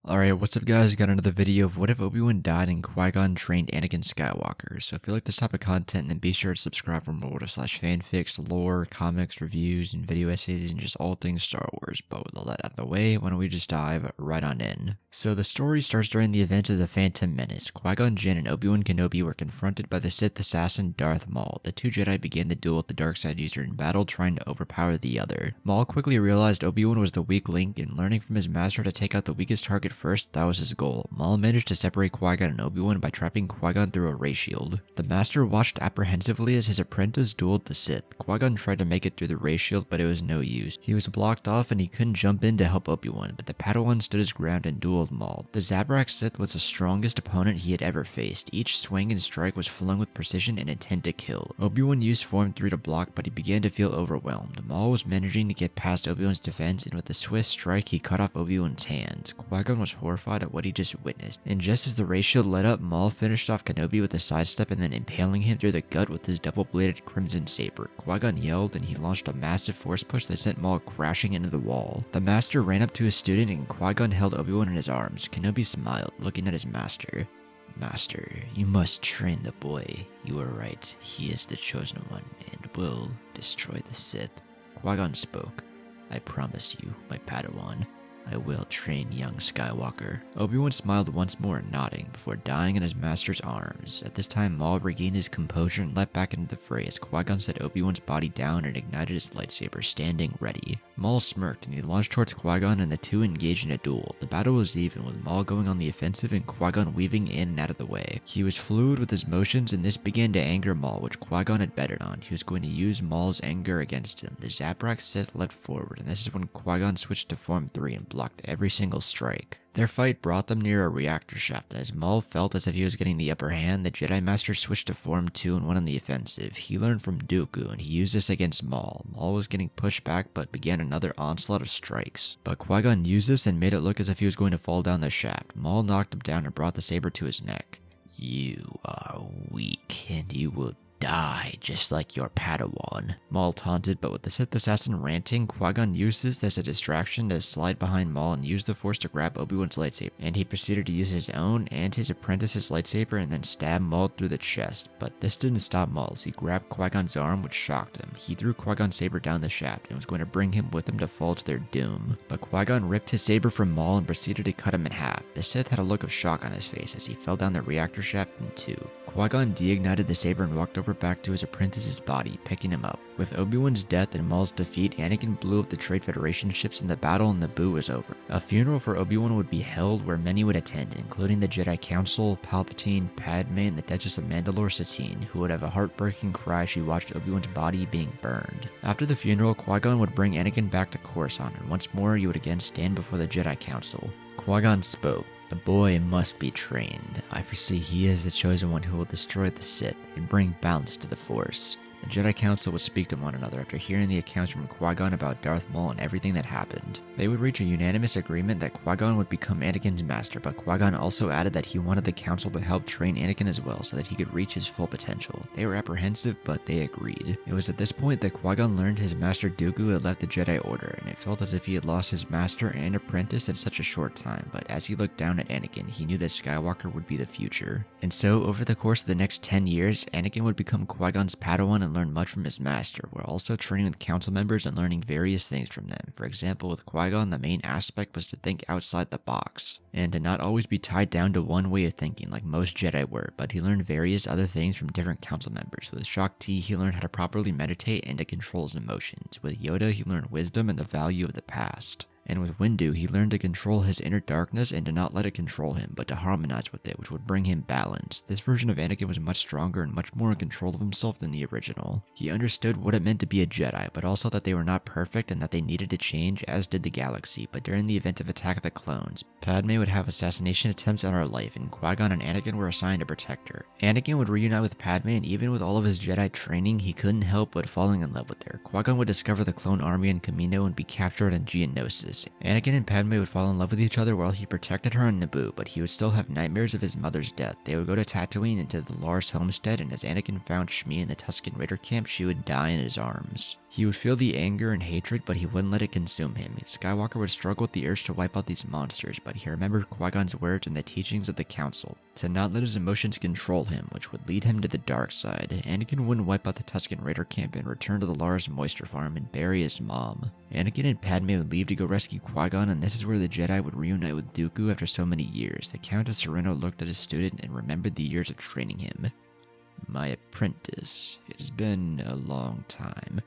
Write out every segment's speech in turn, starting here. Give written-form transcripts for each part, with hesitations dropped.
Alright, what's up guys? Got another video of what if Obi Wan died and Qui Gon trained Anakin Skywalker. So if you like this type of content, then be sure to subscribe for more fanfics, lore, comics, reviews, and video essays, and just all things Star Wars. But with all that out of the way, why don't we just dive right on in. So the story starts during the events of the Phantom Menace. Qui Gon Jinn and Obi Wan Kenobi were confronted by the Sith assassin Darth Maul. The two Jedi began the duel with the dark side user in battle, trying to overpower the other. Maul quickly realized Obi Wan was the weak link, and learning from his master to take out the weakest target first, that was his goal. Maul managed to separate Qui-Gon and Obi-Wan by trapping Qui-Gon through a ray shield. The master watched apprehensively as his apprentice dueled the Sith. Qui-Gon tried to make it through the ray shield, but it was no use. He was blocked off and he couldn't jump in to help Obi-Wan, but the Padawan stood his ground and dueled Maul. The Zabrak Sith was the strongest opponent he had ever faced. Each swing and strike was flung with precision and intent to kill. Obi-Wan used Form 3 to block, but he began to feel overwhelmed. Maul was managing to get past Obi-Wan's defense, and with a swift strike he cut off Obi-Wan's hands. Qui-Gon was horrified at what he just witnessed, and just as the ray shield lit up, Maul finished off Kenobi with a sidestep and then impaling him through the gut with his double-bladed crimson saber. Qui-Gon yelled and he launched a massive force push that sent Maul crashing into the wall. The master ran up to his student and Qui-Gon held Obi-Wan in his arms. Kenobi smiled, looking at his master. "Master, you must train the boy. You are right, he is the chosen one and will destroy the Sith." Qui-Gon spoke. "I promise you, my Padawan, I will train young Skywalker." Obi-Wan smiled once more, nodding, before dying in his master's arms. At this time, Maul regained his composure and leapt back into the fray as Qui-Gon set Obi-Wan's body down and ignited his lightsaber, standing ready. Maul smirked and he launched towards Qui-Gon and the two engaged in a duel. The battle was even, with Maul going on the offensive and Qui-Gon weaving in and out of the way. He was fluid with his motions, and this began to anger Maul, which Qui-Gon had betted on. He was going to use Maul's anger against him. The Zabrak Sith leapt forward, and this is when Qui-Gon switched to Form 3 and blocked every single strike. Their fight brought them near a reactor shaft. As Maul felt as if he was getting the upper hand, the Jedi Master switched to Form 2 and went on the offensive. He learned from Dooku and he used this against Maul. Maul was getting pushed back but began another onslaught of strikes. But Qui-Gon used this and made it look as if he was going to fall down the shaft. Maul knocked him down and brought the saber to his neck. "You are weak and you will die just like your Padawan," Maul taunted, but with the Sith assassin ranting, Qui-Gon used this as a distraction to slide behind Maul and use the Force to grab Obi-Wan's lightsaber, and he proceeded to use his own and his apprentice's lightsaber and then stab Maul through the chest. But this didn't stop Maul as he grabbed Qui-Gon's arm, which shocked him. He threw Qui-Gon's saber down the shaft and was going to bring him with him to fall to their doom. But Qui-Gon ripped his saber from Maul and proceeded to cut him in half. The Sith had a look of shock on his face as he fell down the reactor shaft in two. Qui-Gon deignited the saber and walked over back to his apprentice's body, picking him up. With Obi-Wan's death and Maul's defeat, Anakin blew up the Trade Federation ships and the battle in Naboo was over. A funeral for Obi-Wan would be held where many would attend, including the Jedi Council, Palpatine, Padme, and the Duchess of Mandalore Satine, who would have a heartbreaking cry as she watched Obi-Wan's body being burned. After the funeral, Qui-Gon would bring Anakin back to Coruscant, and once more he would again stand before the Jedi Council. Qui-Gon spoke. "The boy must be trained. I foresee he is the chosen one who will destroy the Sith and bring balance to the Force." The Jedi Council would speak to one another after hearing the accounts from Qui-Gon about Darth Maul and everything that happened. They would reach a unanimous agreement that Qui-Gon would become Anakin's master, but Qui-Gon also added that he wanted the Council to help train Anakin as well so that he could reach his full potential. They were apprehensive, but they agreed. It was at this point that Qui-Gon learned his master Dooku had left the Jedi Order, and it felt as if he had lost his master and apprentice in such a short time, but as he looked down at Anakin, he knew that Skywalker would be the future. And so, over the course of the next 10 years, Anakin would become Qui-Gon's Padawan and learn much from his master, while also training with council members and learning various things from them. For example, with Qui-Gon, the main aspect was to think outside the box, and to not always be tied down to one way of thinking like most Jedi were, but he learned various other things from different council members. With Shaak Ti, he learned how to properly meditate and to control his emotions. With Yoda, he learned wisdom and the value of the past. And with Windu, he learned to control his inner darkness and to not let it control him, but to harmonize with it, which would bring him balance. This version of Anakin was much stronger and much more in control of himself than the original. He understood what it meant to be a Jedi, but also that they were not perfect and that they needed to change, as did the galaxy. But during the event of Attack of the Clones, Padme would have assassination attempts on her life, and Qui-Gon and Anakin were assigned to protect her. Anakin would reunite with Padme, and even with all of his Jedi training, he couldn't help but falling in love with her. Qui-Gon would discover the clone army in Kamino and be captured in Geonosis. this. Anakin and Padme would fall in love with each other while he protected her on Naboo, but he would still have nightmares of his mother's death. They would go to Tatooine into the Lars homestead, and as Anakin found Shmi in the Tusken Raider camp, she would die in his arms. He would feel the anger and hatred, but he wouldn't let it consume him. Skywalker would struggle with the urge to wipe out these monsters, but he remembered Qui-Gon's words and the teachings of the Council to not let his emotions control him, which would lead him to the dark side. Anakin wouldn't wipe out the Tusken Raider camp and return to the Lars moisture farm and bury his mom. Anakin and Padme would leave to go rescue Qui-Gon, and this is where the Jedi would reunite with Dooku after so many years. The Count of Sereno looked at his student and remembered the years of training him. "My apprentice, it has been a long time.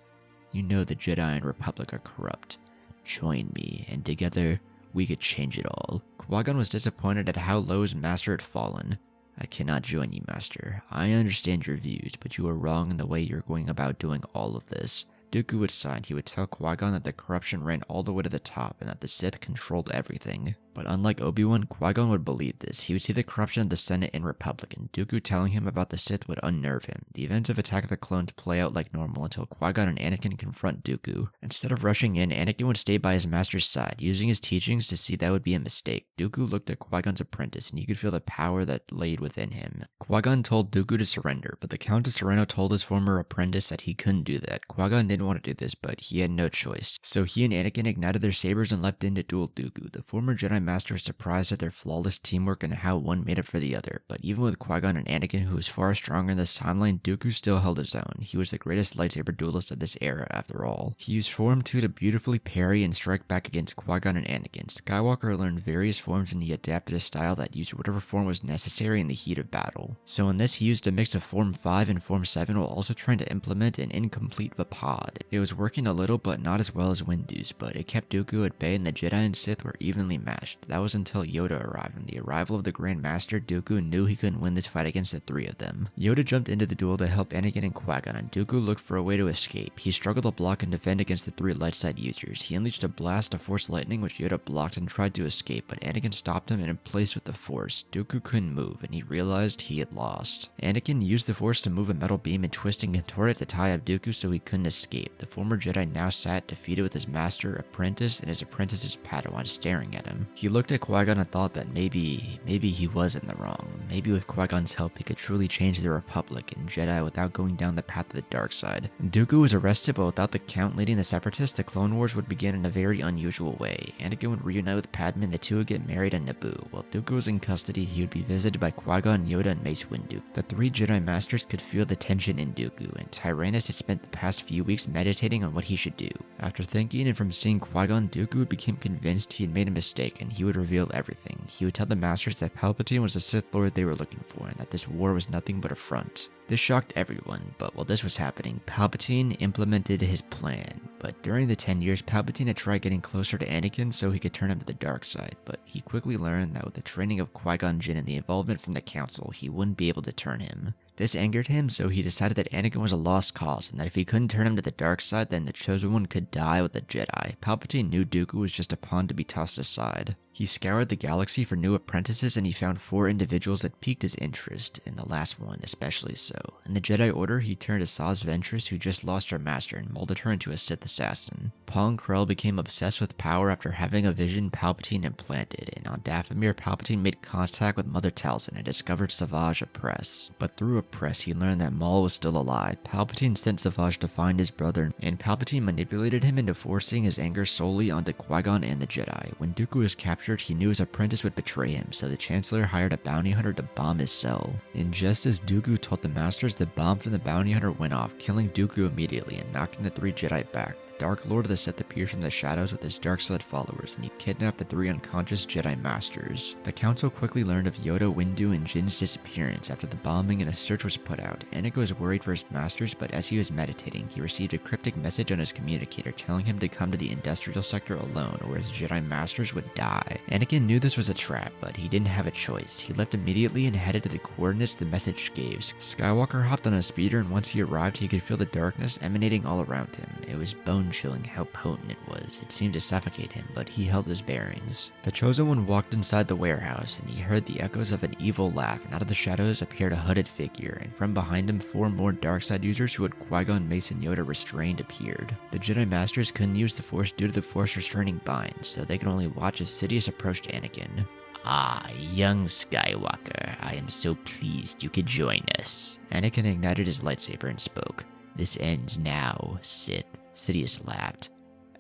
You know the Jedi and Republic are corrupt. Join me, and together we could change it all." Qui-Gon was disappointed at how low his master had fallen. "I cannot join you, master. I understand your views, but you are wrong in the way you're going about doing all of this." Dooku would sign. He would tell Qui-Gon that the corruption ran all the way to the top and that the Sith controlled everything. But unlike Obi Wan, Qui-Gon would believe this. He would see the corruption of the Senate and Republic, and Dooku telling him about the Sith would unnerve him. The events of Attack of the Clones play out like normal until Qui-Gon and Anakin confront Dooku. Instead of rushing in, Anakin would stay by his master's side, using his teachings to see that would be a mistake. Dooku looked at Qui-Gon's apprentice, and he could feel the power that laid within him. Qui-Gon told Dooku to surrender, but the Count of Sereno told his former apprentice that he couldn't do that. Qui-Gon didn't want to do this, but he had no choice. So he and Anakin ignited their sabers and leapt in to duel Dooku. The former Jedi Master was surprised at their flawless teamwork and how one made up for the other. But even with Qui-Gon and Anakin, who was far stronger in this timeline, Dooku still held his own. He was the greatest lightsaber duelist of this era, after all. He used Form 2 to beautifully parry and strike back against Qui-Gon and Anakin. Skywalker learned various forms, and he adapted a style that used whatever form was necessary in the heat of battle. So in this, he used a mix of Form 5 and Form 7 while also trying to implement an incomplete Vapad. It was working a little, but not as well as Windu's, but it kept Dooku at bay, and the Jedi and Sith were evenly matched. That was until Yoda arrived. On the arrival of the Grand Master, Dooku knew he couldn't win this fight against the three of them. Yoda jumped into the duel to help Anakin and Qui-Gon, and Dooku looked for a way to escape. He struggled to block and defend against the three light side users. He unleashed a blast of Force Lightning, which Yoda blocked and tried to escape, but Anakin stopped him and replaced with the Force. Dooku couldn't move, and he realized he had lost. Anakin used the Force to move a metal beam and twist and contort it to tie up Dooku so he couldn't escape. The former Jedi now sat defeated with his master, apprentice, and his apprentice's Padawan staring at him. He looked at Qui-Gon and thought that maybe he was in the wrong. Maybe with Qui-Gon's help he could truly change the Republic and Jedi without going down the path of the dark side. Dooku was arrested, but without the Count leading the Separatists, the Clone Wars would begin in a very unusual way. Anakin would reunite with Padme, and the two would get married on Naboo. While Dooku was in custody, he would be visited by Qui-Gon, Yoda, and Mace Windu. The three Jedi Masters could feel the tension in Dooku, and Tyrannus had spent the past few weeks meditating on what he should do. After thinking and from seeing Qui-Gon, Dooku became convinced he had made a mistake, and he would reveal everything. He would tell the Masters that Palpatine was the Sith Lord they were looking for, and that this war was nothing but a front. This shocked everyone, but while this was happening, Palpatine implemented his plan. But during the 10 years, Palpatine had tried getting closer to Anakin so he could turn him to the dark side, but he quickly learned that with the training of Qui Gon Jinn and the involvement from the Council, he wouldn't be able to turn him. This angered him, so he decided that Anakin was a lost cause, and that if he couldn't turn him to the dark side, then the Chosen One could die with the Jedi. Palpatine knew Dooku was just a pawn to be tossed aside. He scoured the galaxy for new apprentices, and he found 4 individuals that piqued his interest, and the last one especially so. In the Jedi Order, he turned to Saz Ventress, who just lost her master, and molded her into a Sith assassin. Pong Krell became obsessed with power after having a vision Palpatine implanted, and on Dathomir, Palpatine made contact with Mother Talzin and discovered Savage Opress. But through Opress, he learned that Maul was still alive. Palpatine sent Savage to find his brother, and Palpatine manipulated him into forcing his anger solely onto Qui-Gon and the Jedi. When Dooku was captured, he knew his apprentice would betray him, so the Chancellor hired a bounty hunter to bomb his cell. And just as Dooku told the Masters, the bomb from the bounty hunter went off, killing Dooku immediately and knocking the 3 Jedi back. The Dark Lord of the Sith appears from the shadows with his dark side followers, and he kidnapped the 3 unconscious Jedi Masters. The Council quickly learned of Yoda, Windu, and Jinn's disappearance after the bombing, and a search was put out. Anakin was worried for his Masters, but as he was meditating, he received a cryptic message on his communicator telling him to come to the industrial sector alone, or his Jedi Masters would die. Anakin knew this was a trap, but he didn't have a choice. He left immediately and headed to the coordinates the message gave. Skywalker hopped on a speeder, and once he arrived, he could feel the darkness emanating all around him. It was bone bone-chilling how potent it was. It seemed to suffocate him, but he held his bearings. The Chosen One walked inside the warehouse, and he heard the echoes of an evil laugh, and out of the shadows appeared a hooded figure, and from behind him 4 more dark-side users who had Qui-Gon, Mace, and Yoda restrained appeared. The Jedi Masters couldn't use the Force due to the Force restraining bind, so they could only watch as Sidious approached Anakin. Ah, young Skywalker, I am so pleased you could join us. Anakin ignited his lightsaber and spoke. This ends now, Sith. Sidious laughed.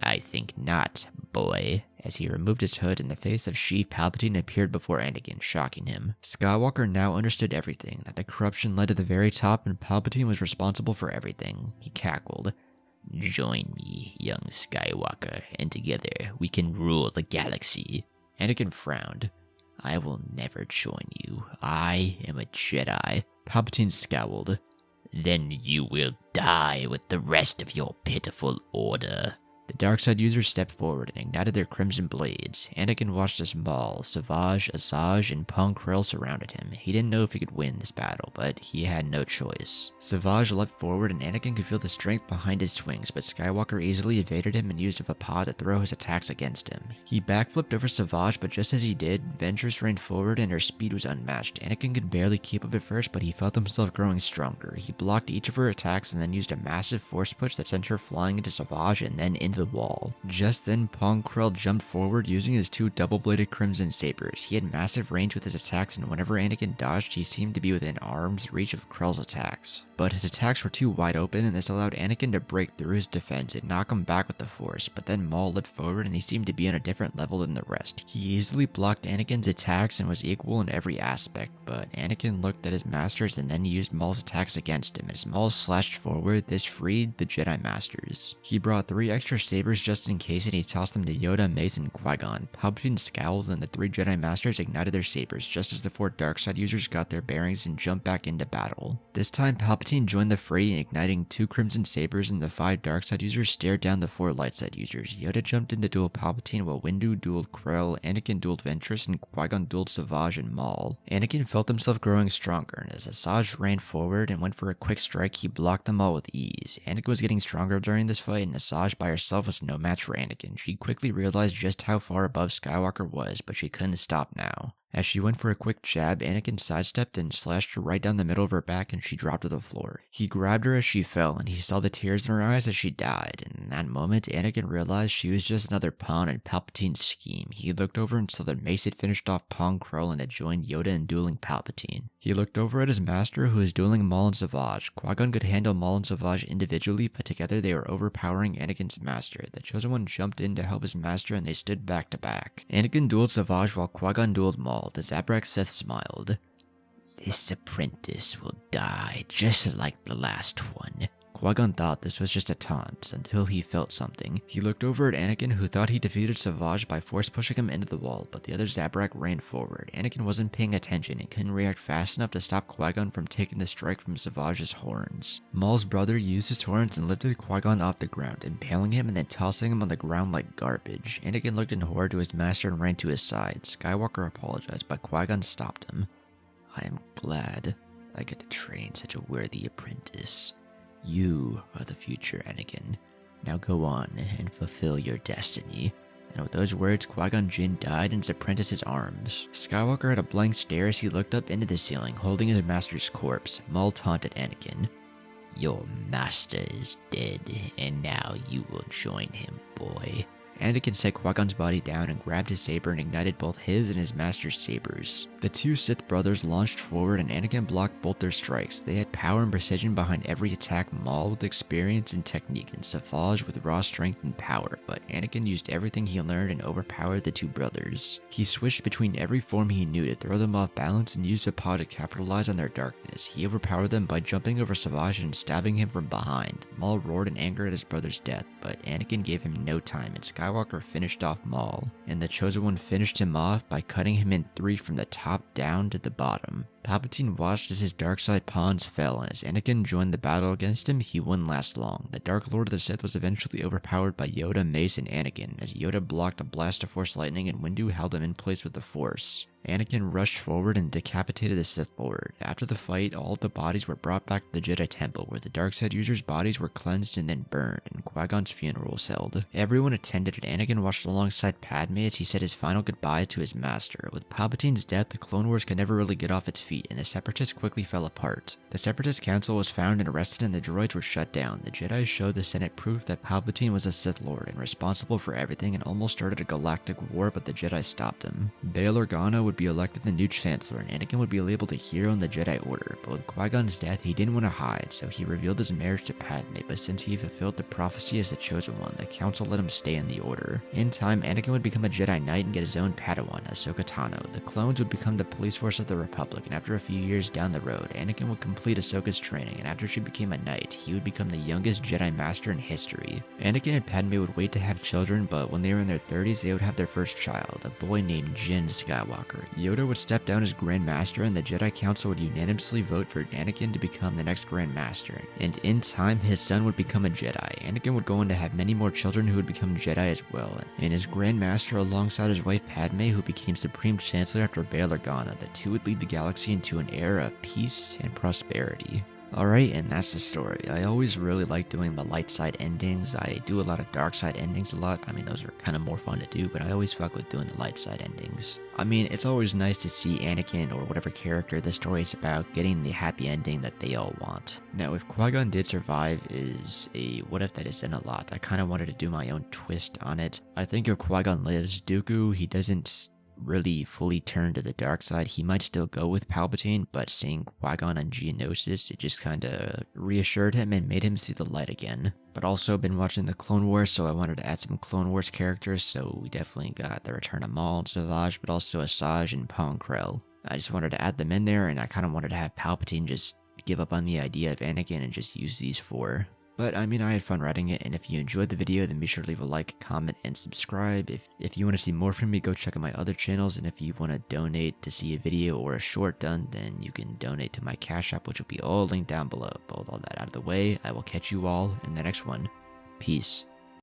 I think not, boy. As he removed his hood and the face of Sheev Palpatine appeared before Anakin, shocking him. Skywalker now understood everything, that the corruption led to the very top and Palpatine was responsible for everything. He cackled. Join me, young Skywalker, and together we can rule the galaxy. Anakin frowned. I will never join you. I am a Jedi. Palpatine scowled. Then you will die with the rest of your pitiful order. The dark-side users stepped forward and ignited their crimson blades. Anakin watched as Maul, Savage, Asajj, and Pong Krell surrounded him. He didn't know if he could win this battle, but he had no choice. Savage leapt forward and Anakin could feel the strength behind his swings, but Skywalker easily evaded him and used a Vapad to throw his attacks against him. He backflipped over Savage, but just as he did, Ventress ran forward and her speed was unmatched. Anakin could barely keep up at first, but he felt himself growing stronger. He blocked each of her attacks and then used a massive force push that sent her flying into Savage and then into the wall. Just then, Pong Krell jumped forward using his 2 double-bladed crimson sabers. He had massive range with his attacks, and whenever Anakin dodged, he seemed to be within arm's reach of Krell's attacks. But his attacks were too wide open, and this allowed Anakin to break through his defense and knock him back with the Force. But then Maul leapt forward, and he seemed to be on a different level than the rest. He easily blocked Anakin's attacks and was equal in every aspect, but Anakin looked at his masters and then used Maul's attacks against him. As Maul slashed forward, this freed the Jedi Masters. He brought 3 extra sabers just in case, and he tossed them to Yoda, Mace, and Qui-Gon. Palpatine scowled, and the 3 Jedi Masters ignited their sabers just as the 4 dark-side users got their bearings and jumped back into battle. This time, Palpatine joined the fray, igniting 2 crimson sabers, and the 5 dark-side users stared down the 4 light-side users. Yoda jumped in to duel Palpatine, while Windu dueled Krell, Anakin dueled Ventress, and Qui-Gon dueled Savage and Maul. Anakin felt himself growing stronger, and as Asajj ran forward and went for a quick strike, he blocked them all with ease. Anakin was getting stronger during this fight, and Asajj by herself was no match for Anakin. She quickly realized just how far above Skywalker was, but she couldn't stop now. As she went for a quick jab, Anakin sidestepped and slashed her right down the middle of her back, and she dropped to the floor. He grabbed her as she fell, and he saw the tears in her eyes as she died. And in that moment, Anakin realized she was just another pawn in Palpatine's scheme. He looked over and saw that Mace had finished off Pong Krell and had joined Yoda in dueling Palpatine. He looked over at his master, who was dueling Maul and Savage. Qui-Gon could handle Maul and Savage individually, but together they were overpowering Anakin's master. The Chosen One jumped in to help his master, and they stood back to back. Anakin dueled Savage while Qui-Gon dueled Maul. The Zabrak Sith smiled. This apprentice will die just like the last one. Qui-Gon thought this was just a taunt, until he felt something. He looked over at Anakin, who thought he defeated Savage by force pushing him into the wall, but the other Zabrak ran forward. Anakin wasn't paying attention and couldn't react fast enough to stop Qui-Gon from taking the strike from Savage's horns. Maul's brother used his horns and lifted Qui-Gon off the ground, impaling him and then tossing him on the ground like garbage. Anakin looked in horror to his master and ran to his side. Skywalker apologized, but Qui-Gon stopped him. I am glad I get to train such a worthy apprentice. You are the future, Anakin. Now go on and fulfill your destiny. And with those words, Qui Gon Jinn died in his apprentice's arms. Skywalker had a blank stare as he looked up into the ceiling, holding his master's corpse. Maul taunted Anakin. Your master is dead, and now you will join him, boy. Anakin set Qui-Gon's body down and grabbed his saber and ignited both his and his master's sabers. The 2 Sith brothers launched forward and Anakin blocked both their strikes. They had power and precision behind every attack, Maul with experience and technique, and Savage with raw strength and power, but Anakin used everything he learned and overpowered the 2 brothers. He switched between every form he knew to throw them off balance and used a paw to capitalize on their darkness. He overpowered them by jumping over Savage and stabbing him from behind. Maul roared in anger at his brother's death, but Anakin gave him no time, and Skywalker finished off Maul, and the Chosen One finished him off by cutting him in 3 from the top down to the bottom. Palpatine watched as his dark side pawns fell, and as Anakin joined the battle against him, he wouldn't last long. The Dark Lord of the Sith was eventually overpowered by Yoda, Mace, and Anakin, as Yoda blocked a blast of Force lightning and Windu held him in place with the Force. Anakin rushed forward and decapitated the Sith Lord. After the fight, all of the bodies were brought back to the Jedi Temple, where the Darkseid users' bodies were cleansed and then burned, and Qui-Gon's funeral was held. Everyone attended, and Anakin watched alongside Padme as he said his final goodbye to his master. With Palpatine's death, the Clone Wars could never really get off its feet, and the Separatists quickly fell apart. The Separatist Council was found and arrested, and the droids were shut down. The Jedi showed the Senate proof that Palpatine was a Sith Lord and responsible for everything, and almost started a galactic war, but the Jedi stopped him. Bail Organa would be elected the new Chancellor, and Anakin would be labeled a hero in the Jedi Order, but with Qui-Gon's death, he didn't want to hide, so he revealed his marriage to Padme, but since he fulfilled the prophecy as the Chosen One, the Council let him stay in the Order. In time, Anakin would become a Jedi Knight and get his own Padawan, Ahsoka Tano. The clones would become the police force of the Republic, and after a few years down the road, Anakin would complete Ahsoka's training, and after she became a Knight, he would become the youngest Jedi Master in history. Anakin and Padme would wait to have children, but when they were in their 30s, they would have their first child, a boy named Jinn Skywalker. Yoda would step down as Grand Master, and the Jedi Council would unanimously vote for Anakin to become the next Grand Master. And in time, his son would become a Jedi. Anakin would go on to have many more children who would become Jedi as well, and as Grand Master alongside his wife Padme, who became Supreme Chancellor after Bail Organa. The two would lead the galaxy into an era of peace and prosperity. Alright, and that's the story. I always really like doing the light side endings. I do a lot of dark side endings a lot. I mean, those are kind of more fun to do, but I always fuck with doing the light side endings. I mean, it's always nice to see Anakin, or whatever character the story is about, getting the happy ending that they all want. Now, if Qui-Gon did survive is a what if that is done a lot. I kind of wanted to do my own twist on it. I think if Qui-Gon lives, Dooku, he doesn't really fully turn to the dark side. He might still go with Palpatine, but seeing Qui-Gon on Geonosis, it just kinda reassured him and made him see the light again. But also been watching the Clone Wars, so I wanted to add some Clone Wars characters, so we definitely got the return of Maul and Savage, but also Asajj and Pong Krell. I just wanted to add them in there, and I kinda wanted to have Palpatine just give up on the idea of Anakin and just use these four. But I mean, I had fun writing it, and if you enjoyed the video, then be sure to leave a like, comment, and subscribe. If you want to see more from me, go check out my other channels, and if you want to donate to see a video or a short done, then you can donate to my Cash App, which will be all linked down below. But with all that out of the way, I will catch you all in the next one. Peace.